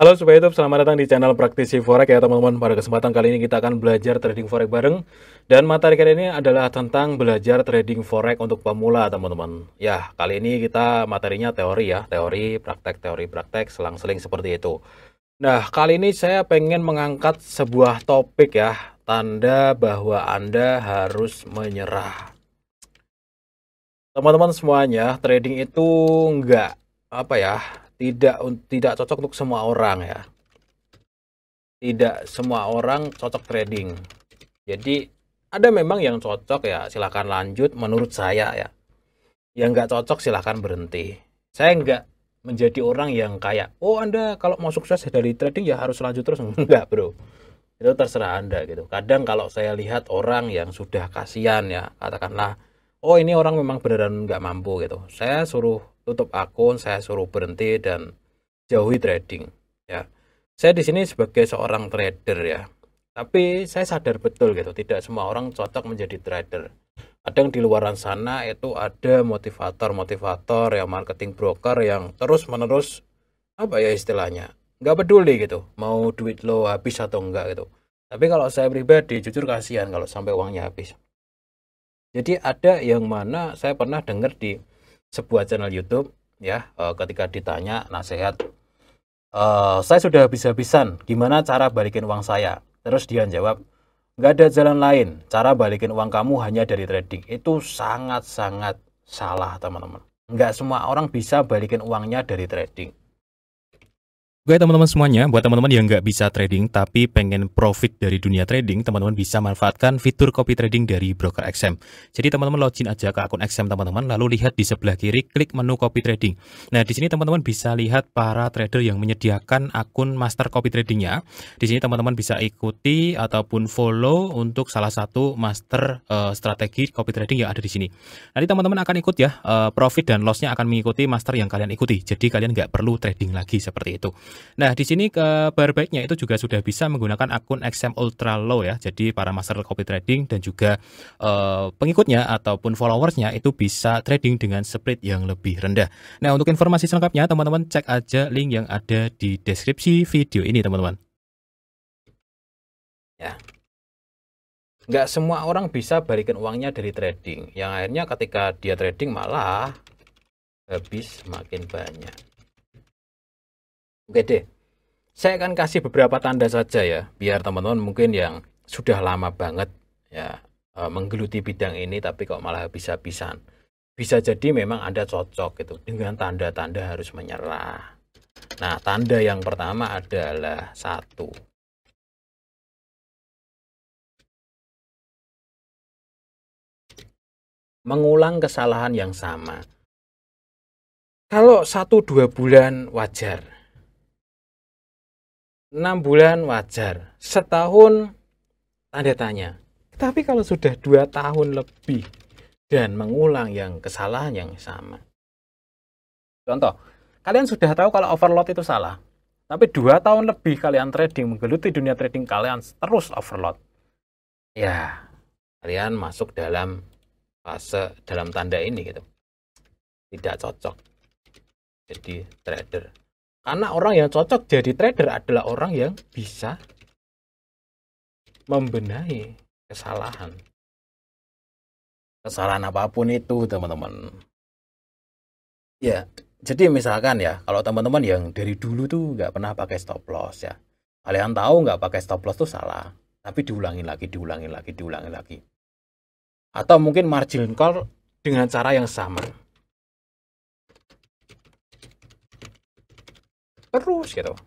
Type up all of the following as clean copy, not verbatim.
Halo Sobat YouTube, selamat datang di channel Praktisi Forex ya teman-teman. Pada kesempatan kali ini kita akan belajar trading Forex bareng. Dan materi kali ini adalah tentang belajar trading Forex untuk pemula teman-teman. Ya, kali ini kita materinya teori ya, teori praktek, selang-seling seperti itu. Nah, kali ini saya pengen mengangkat sebuah topik ya, tanda bahwa Anda harus menyerah. Teman-teman semuanya, trading itu enggak apa ya, tidak cocok untuk semua orang ya. Tidak semua orang cocok trading. Jadi ada memang yang cocok ya, silahkan lanjut menurut saya ya. Yang nggak cocok silahkan berhenti. Saya nggak menjadi orang yang kayak, oh Anda kalau mau sukses dari trading ya harus lanjut terus. Enggak bro, itu terserah Anda gitu. Kadang kalau saya lihat orang yang sudah kasihan ya, katakanlah, oh ini orang memang beneran nggak mampu gitu. Saya suruh tutup akun, saya suruh berhenti dan jauhi trading ya. Saya di sini sebagai seorang trader ya. Tapi saya sadar betul gitu, tidak semua orang cocok menjadi trader. Kadang di luaran sana itu ada motivator-motivator ya, marketing broker yang terus-menerus apa ya istilahnya, nggak peduli gitu, mau duit lo habis atau enggak gitu. Tapi kalau saya pribadi jujur kasihan kalau sampai uangnya habis. Jadi ada yang mana saya pernah dengar di sebuah channel YouTube ya, ketika ditanya nasihat, saya sudah habis-habisan, gimana cara balikin uang saya? Terus dia jawab, nggak ada jalan lain, cara balikin uang kamu hanya dari trading. Itu sangat-sangat salah teman-teman. Nggak semua orang bisa balikin uangnya dari trading. Oke teman-teman semuanya, buat teman-teman yang nggak bisa trading tapi pengen profit dari dunia trading, teman-teman bisa manfaatkan fitur copy trading dari broker XM. Jadi teman-teman login aja ke akun XM teman-teman, lalu lihat di sebelah kiri, klik menu copy trading. Nah di sini teman-teman bisa lihat para trader yang menyediakan akun master copy tradingnya. Di sini teman-teman bisa ikuti ataupun follow untuk salah satu master strategi copy trading yang ada di sini. Nanti teman-teman akan ikut ya, profit dan lossnya akan mengikuti master yang kalian ikuti. Jadi kalian nggak perlu trading lagi seperti itu. Nah, di sini kabar baiknya itu juga sudah bisa menggunakan akun XM Ultra Low ya. Jadi para master copy trading dan juga pengikutnya ataupun followersnya itu bisa trading dengan spread yang lebih rendah. Nah, untuk informasi selengkapnya teman-teman cek aja link yang ada di deskripsi video ini teman-teman. Ya, nggak semua orang bisa balikin uangnya dari trading. Yang akhirnya ketika dia trading malah habis makin banyak. Oke deh, saya akan kasih beberapa tanda saja ya, biar teman-teman mungkin yang sudah lama banget ya menggeluti bidang ini tapi kok malah habis-habisan. Bisa jadi memang Anda cocok gitu dengan tanda-tanda harus menyerah. Nah, tanda yang pertama adalah satu, mengulang kesalahan yang sama. Kalau 1-2 bulan wajar, 6 bulan wajar, setahun tanda tanya. Tapi kalau sudah 2 tahun lebih dan mengulang yang kesalahan yang sama. Contoh, kalian sudah tahu kalau overload itu salah. Tapi 2 tahun lebih kalian trading, menggeluti dunia trading kalian terus overload. Ya, kalian masuk dalam fase, dalam tanda ini gitu. Tidak cocok jadi trader. Karena orang yang cocok jadi trader adalah orang yang bisa membenahi kesalahan. Kesalahan apapun itu, teman-teman. Ya, jadi misalkan ya, kalau teman-teman yang dari dulu tuh nggak pernah pakai stop loss ya. Kalian tahu nggak pakai stop loss tuh salah. Tapi diulangin lagi, diulangin lagi, diulangin lagi. Atau mungkin margin call dengan cara yang sama. Terus gitu.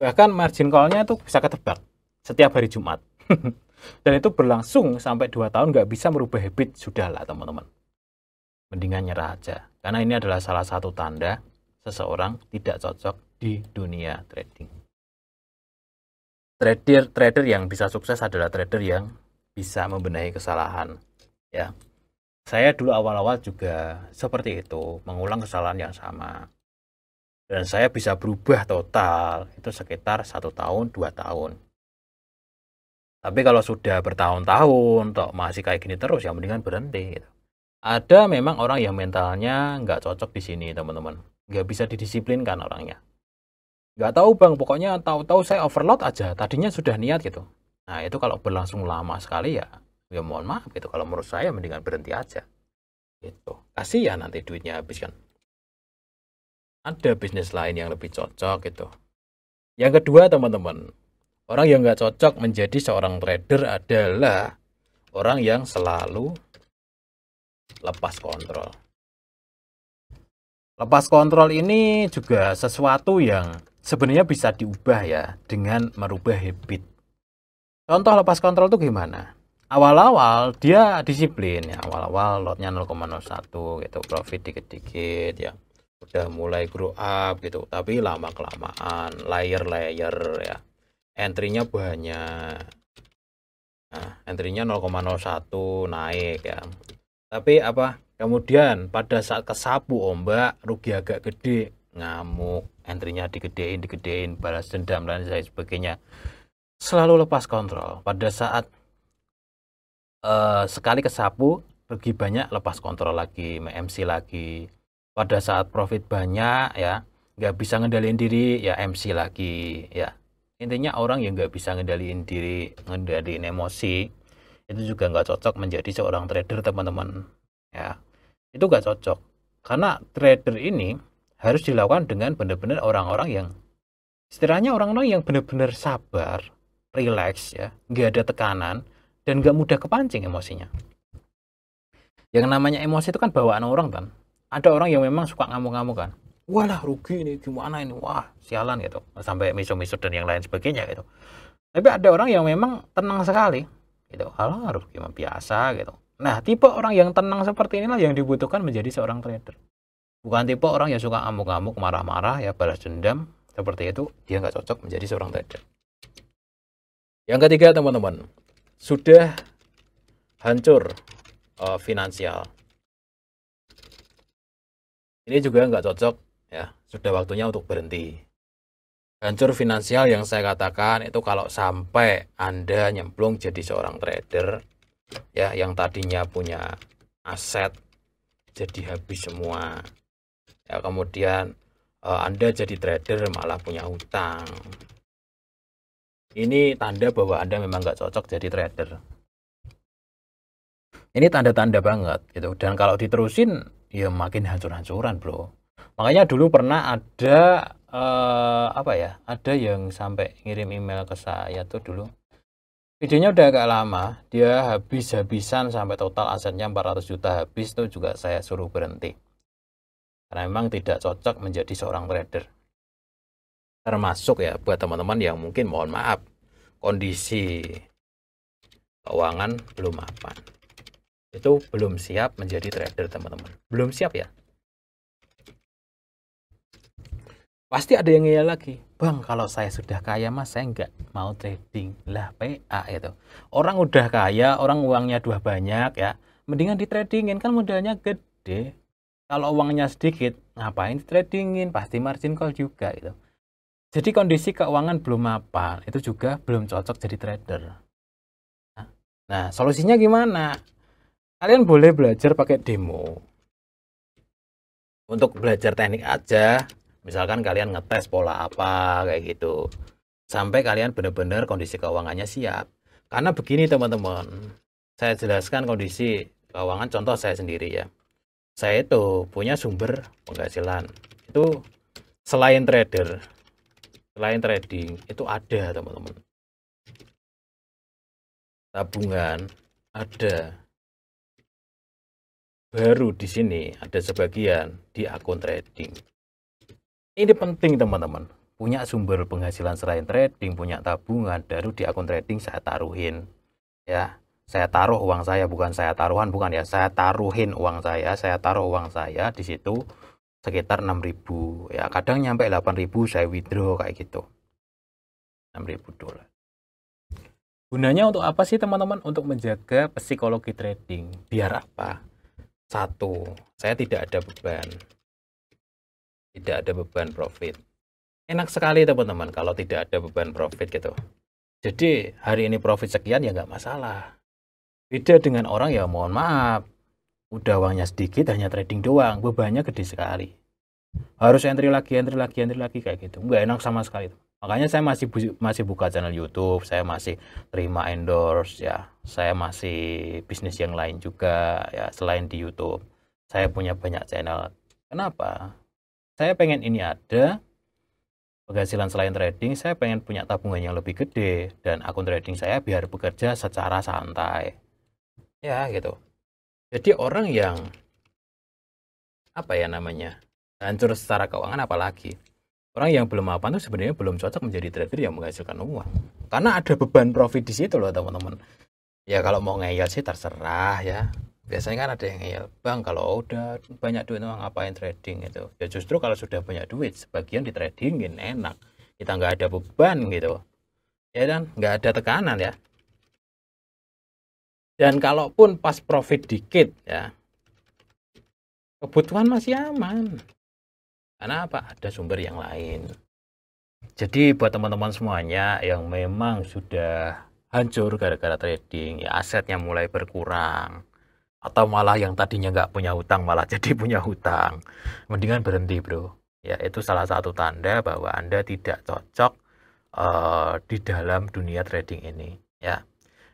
Bahkan margin call-nya tuh bisa ketebak setiap hari Jumat. Dan itu berlangsung sampai 2 tahun nggak bisa merubah habit. Sudahlah teman-teman. Mendingan nyerah aja. Karena ini adalah salah satu tanda seseorang tidak cocok di dunia trading. Trader yang bisa sukses adalah trader yang bisa membenahi kesalahan. Ya, saya dulu awal-awal juga seperti itu, mengulang kesalahan yang sama. Dan saya bisa berubah total itu sekitar 1 tahun, 2 tahun. Tapi kalau sudah bertahun-tahun, toh masih kayak gini terus, ya mendingan berhenti. Gitu. Ada memang orang yang mentalnya nggak cocok di sini, teman-teman. Nggak bisa didisiplinkan orangnya. Nggak tahu bang, pokoknya tahu-tahu saya overload aja. Tadinya sudah niat gitu. Nah itu kalau berlangsung lama sekali ya mohon maaf gitu. Kalau menurut saya mendingan berhenti aja. Gitu. Kasihan nanti duitnya habis kan. Ada bisnis lain yang lebih cocok gitu. Yang kedua teman-teman, orang yang nggak cocok menjadi seorang trader adalah orang yang selalu lepas kontrol. Lepas kontrol ini juga sesuatu yang sebenarnya bisa diubah ya dengan merubah habit. Contoh lepas kontrol itu gimana? Awal-awal dia disiplin ya, awal-awal lotnya 0,01 gitu, profit dikit-dikit ya. Udah mulai grow up gitu, tapi lama kelamaan layer ya. Entry-nya banyak. Nah, entry-nya 0,01 naik ya. Tapi apa? Kemudian pada saat kesapu ombak, rugi agak gede, ngamuk, entry-nya digedein, balas dendam dan lain sebagainya. Selalu lepas kontrol. Pada saat sekali kesapu, rugi banyak, lepas kontrol lagi, MC lagi. Pada saat profit banyak ya, nggak bisa ngendaliin diri, ya MC lagi ya. Intinya orang yang nggak bisa ngendaliin diri, ngendaliin emosi, itu juga nggak cocok menjadi seorang trader teman-teman ya. Itu nggak cocok karena trader ini harus dilakukan dengan benar-benar orang-orang yang istilahnya orang-orang yang benar-benar sabar, relax ya, nggak ada tekanan dan nggak mudah kepancing emosinya. Yang namanya emosi itu kan bawaan orang kan. Ada orang yang memang suka ngamuk-ngamuk kan, walah rugi ini gimana ini, wah sialan gitu, sampai miso-miso dan yang lain sebagainya gitu. Tapi ada orang yang memang tenang sekali gitu, alah rugi mah biasa gitu. Nah tipe orang yang tenang seperti inilah yang dibutuhkan menjadi seorang trader, bukan tipe orang yang suka ngamuk-ngamuk, marah-marah ya, balas dendam. Seperti itu dia nggak cocok menjadi seorang trader. Yang ketiga teman-teman, sudah hancur finansial. Ini juga nggak cocok ya, sudah waktunya untuk berhenti. Hancur finansial yang saya katakan itu kalau sampai Anda nyemplung jadi seorang trader ya, yang tadinya punya aset jadi habis semua. Ya, kemudian Anda jadi trader malah punya hutang. Ini tanda bahwa Anda memang nggak cocok jadi trader. Ini tanda-tanda banget gitu. Dan kalau diterusin ya makin hancur-hancuran bro. Makanya dulu pernah ada ada yang sampai ngirim email ke saya tuh dulu. Videonya udah agak lama, dia habis-habisan sampai total asetnya 400 juta habis, tuh juga saya suruh berhenti. Karena memang tidak cocok menjadi seorang trader. Termasuk ya buat teman-teman yang mungkin mohon maaf, kondisi keuangan belum mapan. Itu belum siap menjadi trader teman-teman. Belum siap ya. Pasti ada yang ngeyel lagi, bang kalau saya sudah kaya mas saya nggak mau trading lah, PA itu. Orang udah kaya, orang uangnya udah banyak ya, mendingan di tradingin kan modalnya gede. Kalau uangnya sedikit ngapain di tradingin, pasti margin call juga gitu. Jadi kondisi keuangan belum mapan itu juga belum cocok jadi trader. Nah solusinya gimana? Kalian boleh belajar pakai demo. Untuk belajar teknik aja, misalkan kalian ngetes pola apa kayak gitu, sampai kalian benar-benar kondisi keuangannya siap. Karena begini teman-teman, saya jelaskan kondisi keuangan contoh saya sendiri ya. Saya itu punya sumber penghasilan itu selain trader, selain trading itu ada teman-teman. Tabungan ada. Baru di sini ada sebagian di akun trading. Ini penting teman-teman. Punya sumber penghasilan selain trading, punya tabungan, baru di akun trading saya taruhin. Ya, saya taruh uang saya, bukan saya taruhan, bukan ya. Saya taruhin uang saya taruh uang saya di situ sekitar 6.000. Ya, kadang nyampe 8.000 saya withdraw kayak gitu. 6.000 dolar. Gunanya untuk apa sih teman-teman? Untuk menjaga psikologi trading. Biar apa? Satu, saya tidak ada beban. Tidak ada beban profit. Enak sekali teman-teman kalau tidak ada beban profit gitu. Jadi hari ini profit sekian ya nggak masalah. Beda dengan orang ya mohon maaf, udah uangnya sedikit hanya trading doang, bebannya gede sekali. harus entry lagi kayak gitu. Nggak enak sama sekali. Makanya saya masih buka channel YouTube, saya masih terima endorse ya. Saya masih bisnis yang lain juga ya selain di YouTube. Saya punya banyak channel. Kenapa? Saya pengen ini ada penghasilan selain trading, saya pengen punya tabungan yang lebih gede dan akun trading saya biar bekerja secara santai. Ya gitu. Jadi orang yang apa ya namanya? Hancur secara keuangan apalagi. Orang yang belum mapan tuh sebenarnya belum cocok menjadi trader yang menghasilkan uang. Karena ada beban profit di situ loh teman-teman. Ya kalau mau ngeyel sih terserah ya. Biasanya kan ada yang ngeyel, bang kalau udah banyak duit mau ngapain trading gitu. Ya justru kalau sudah banyak duit sebagian di tradingin enak. Kita nggak ada beban gitu. Ya dan nggak ada tekanan ya. Dan kalaupun pas profit dikit ya, kebutuhan masih aman. Karena apa? Ada sumber yang lain. Jadi buat teman-teman semuanya yang memang sudah hancur gara-gara trading, ya asetnya mulai berkurang, atau malah yang tadinya nggak punya hutang malah jadi punya hutang, mendingan berhenti bro. Ya itu salah satu tanda bahwa Anda tidak cocok di dalam dunia trading ini. Ya,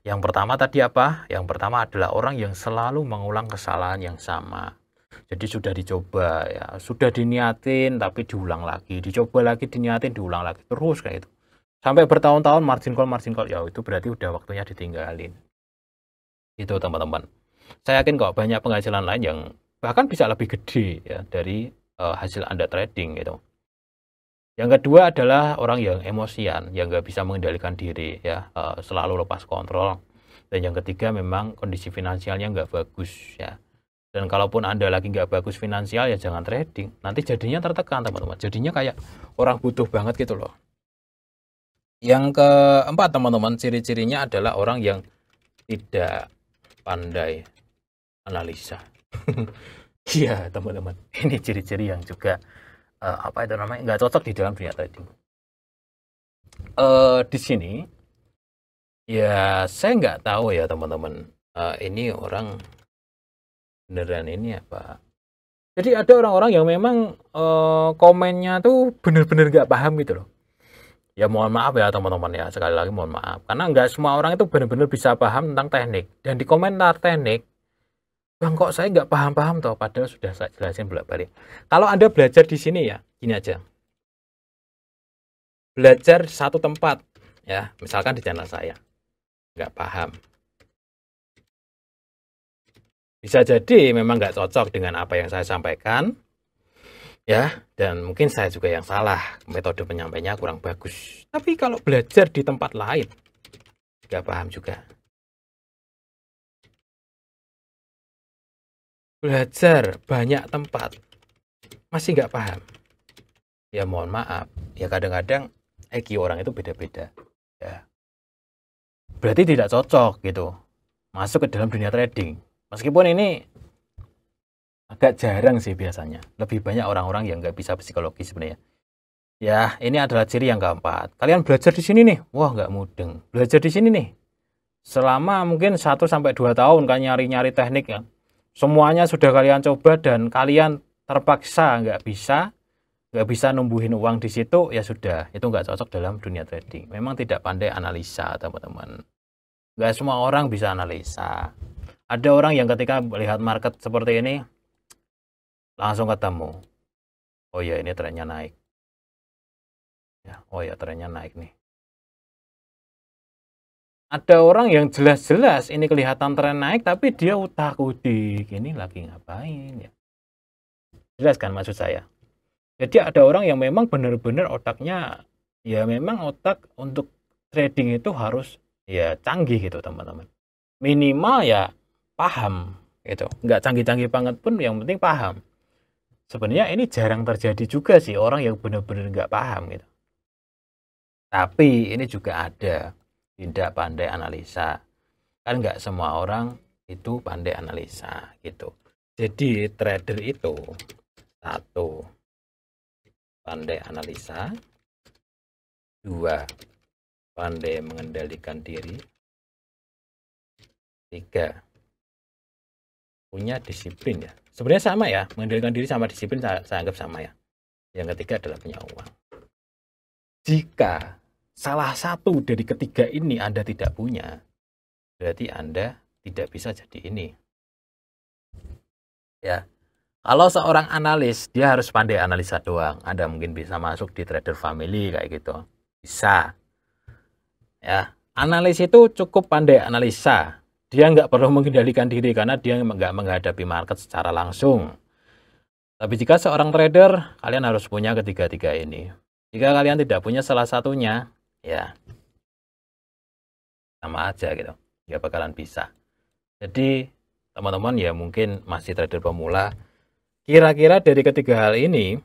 yang pertama tadi apa? Yang pertama adalah orang yang selalu mengulang kesalahan yang sama. Jadi sudah dicoba ya, sudah diniatin tapi diulang lagi, dicoba lagi diniatin diulang lagi terus kayak itu. Sampai bertahun-tahun margin call ya itu berarti udah waktunya ditinggalin. Itu teman-teman. Saya yakin kok banyak penghasilan lain yang bahkan bisa lebih gede ya dari hasil Anda trading gitu. Yang kedua adalah orang yang emosian, yang nggak bisa mengendalikan diri ya, selalu lepas kontrol. Dan yang ketiga memang kondisi finansialnya nggak bagus ya. Dan kalaupun Anda lagi nggak bagus finansial ya jangan trading. Nanti jadinya tertekan teman-teman. Jadinya kayak orang butuh banget gitu loh. Yang keempat teman-teman, ciri-cirinya adalah orang yang tidak pandai analisa. Iya teman-teman. Ini ciri-ciri yang juga apa itu namanya nggak cocok di dalam dunia trading. Di sini ya saya nggak tahu ya teman-teman. Ini orang beneran ini apa? Jadi ada orang-orang yang memang komennya tuh bener-bener nggak paham gitu loh. Ya mohon maaf ya teman-teman ya, sekali lagi mohon maaf. Karena nggak semua orang itu bener-bener bisa paham tentang teknik. Dan di komentar teknik, bang kok saya nggak paham-paham toh, padahal sudah saya jelasin bolak-balik. Kalau Anda belajar di sini ya, gini aja. Belajar satu tempat, ya misalkan di channel saya, nggak paham. Bisa jadi memang nggak cocok dengan apa yang saya sampaikan, ya, dan mungkin saya juga yang salah, metode penyampainya kurang bagus. Tapi kalau belajar di tempat lain, nggak paham juga. Belajar banyak tempat, masih nggak paham. Ya mohon maaf, ya kadang-kadang IQ orang itu beda-beda. Ya. Berarti tidak cocok gitu, masuk ke dalam dunia trading. Meskipun ini agak jarang sih biasanya. Lebih banyak orang-orang yang nggak bisa psikologi sebenarnya. Ya, ini adalah ciri yang keempat. Kalian belajar di sini nih, wah nggak mudeng. Belajar di sini nih, selama mungkin 1-2 tahun kan nyari-nyari teknik ya. Semuanya sudah kalian coba dan kalian terpaksa nggak bisa numbuhin uang di situ, ya sudah, itu nggak cocok dalam dunia trading. Memang tidak pandai analisa, teman-teman. Nggak semua orang bisa analisa. Ada orang yang ketika melihat market seperti ini, langsung ketemu. Oh ya, ini trennya naik. Ya, oh ya, trennya naik nih. Ada orang yang jelas-jelas ini kelihatan tren naik, tapi dia utak-utik. Ini lagi ngapain ya? Jelas kan maksud saya? Jadi ada orang yang memang benar-benar otaknya, ya memang otak untuk trading itu harus ya canggih gitu teman-teman. Minimal ya paham gitu. Nggak canggih-canggih banget pun yang penting paham. Sebenarnya ini jarang terjadi juga sih orang yang benar-benar nggak paham gitu. Tapi ini juga ada tidak pandai analisa. Kan nggak semua orang itu pandai analisa gitu. Jadi trader itu satu, pandai analisa, dua, pandai mengendalikan diri, tiga, punya disiplin ya. Sebenarnya sama ya, mengendalikan diri sama disiplin saya anggap sama ya. Yang ketiga adalah punya uang. Jika salah satu dari ketiga ini Anda tidak punya, berarti Anda tidak bisa jadi ini. Ya. Kalau seorang analis, dia harus pandai analisa doang. Anda mungkin bisa masuk di trader family kayak gitu. Bisa. Ya, analis itu cukup pandai analisa. Dia nggak perlu mengendalikan diri karena dia nggak menghadapi market secara langsung. Tapi jika seorang trader, kalian harus punya ketiga-tiga ini. Jika kalian tidak punya salah satunya, ya sama aja gitu. Nggak bakalan bisa. Jadi, teman-teman ya mungkin masih trader pemula. Kira-kira dari ketiga hal ini,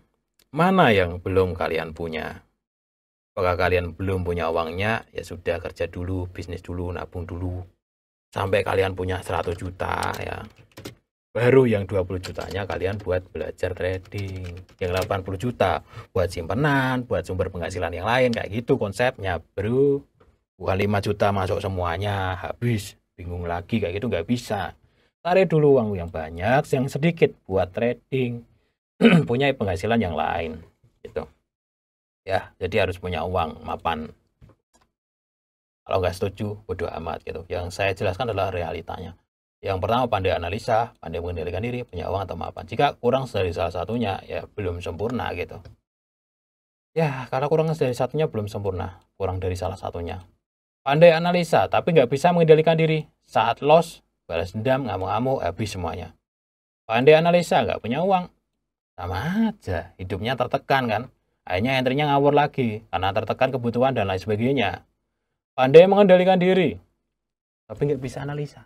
mana yang belum kalian punya? Apakah kalian belum punya uangnya? Ya sudah, kerja dulu, bisnis dulu, nabung dulu. Sampai kalian punya 100 juta ya. Baru yang 20 jutanya kalian buat belajar trading. Yang 80 juta buat simpenan, buat sumber penghasilan yang lain. Kayak gitu konsepnya, bro. Bukan 5 juta masuk semuanya, habis. Bingung lagi, kayak gitu nggak bisa. Tarik dulu uang yang banyak, yang sedikit buat trading. Punya penghasilan yang lain. Gitu. Ya, jadi harus punya uang, mapan. Kalau nggak setuju, bodoh amat gitu. Yang saya jelaskan adalah realitanya. Yang pertama, pandai analisa, pandai mengendalikan diri, punya uang atau mapan. Jika kurang dari salah satunya, ya belum sempurna gitu. Ya, kalau kurang dari satunya belum sempurna, kurang dari salah satunya. Pandai analisa, tapi nggak bisa mengendalikan diri. Saat loss, balas dendam, ngamuk-ngamuk, habis semuanya. Pandai analisa, nggak punya uang. Sama aja, hidupnya tertekan kan. Akhirnya entry-nya ngawur lagi, karena tertekan kebutuhan dan lain sebagainya. Pandai mengendalikan diri, tapi nggak bisa analisa.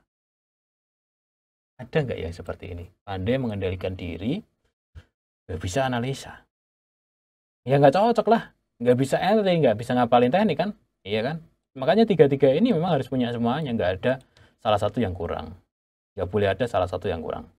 Ada nggak yang seperti ini? Pandai mengendalikan diri, nggak bisa analisa. Ya nggak cocok lah. Nggak bisa entry, nggak bisa ngapalin teknik kan? Iya kan? Makanya tiga-tiga ini memang harus punya semuanya. Nggak ada salah satu yang kurang. Nggak boleh ada salah satu yang kurang.